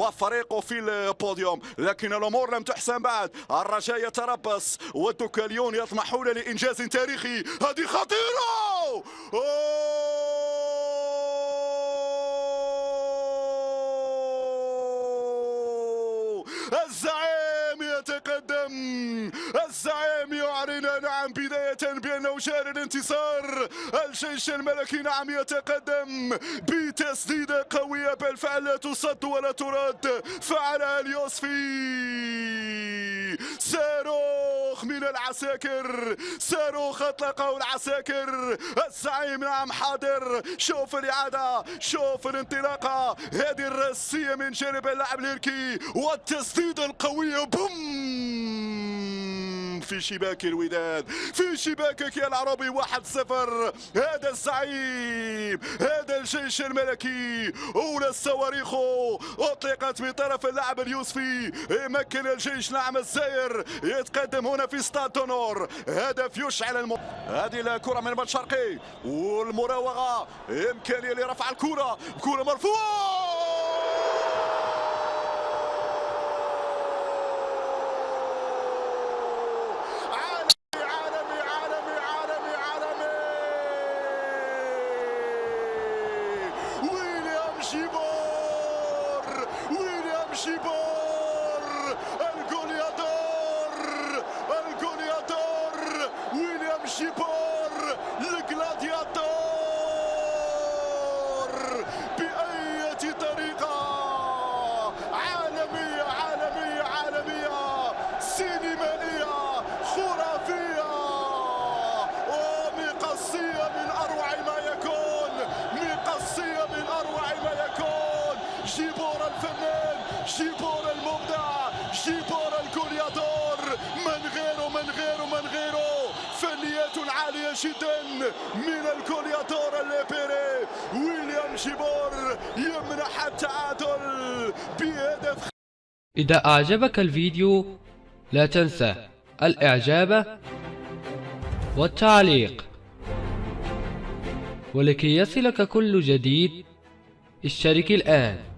وفريقه في البوديوم، لكن الأمور لم تحسن بعد. الرجاء يتربص والدوكاليون يطمحون لإنجاز تاريخي. هذه خطيرة. الزعيم يتقدم، الزعيم يعلن نعم بداية بأنه جار الانتصار. الجيش الملكي نعم يتقدم بتسديدة قوية بالفعل لا تصد ولا ترد، فعلها اليوسفي. صاروخ من العساكر، صاروخ اطلقه العساكر. الزعيم نعم حاضر. شوف الإعادة، شوف الانطلاقة، هذه الراسية من جانب اللاعب ليركي والتسديدة القوية بوم في شباك الوداد، في شباكك يا العربي. 1-0. هذا الزعيم، هذا الجيش الملكي. أولى الصواريخ أطلقت من طرف اللاعب اليوسفي، يمكن الجيش نعم الزائر يتقدم هنا في ستاد دونور. هدف يشعل هذه الكرة من بن شرقي والمراوغة، إمكانية لرفع الكرة، كرة مرفوعة. ويليام جيبور الجوليادور، الجوليادور ويليام جيبور الجلادياتور. بأي طريقة عالمية عالمية عالمية، سينمائية خرافية ومقصية من أروع ما يكون، مقصية من أروع ما يكون. جيبور الفنان، جيبور المبدع، جيبور الجوليادور. من غيره من غيره من غيره. فنيات عالية جدا من الجوليادور الليبيري. ويليام جيبور يمنح التعادل بهدف. إذا أعجبك الفيديو لا تنسى الإعجاب والتعليق، ولكي يصلك كل جديد اشترك الآن.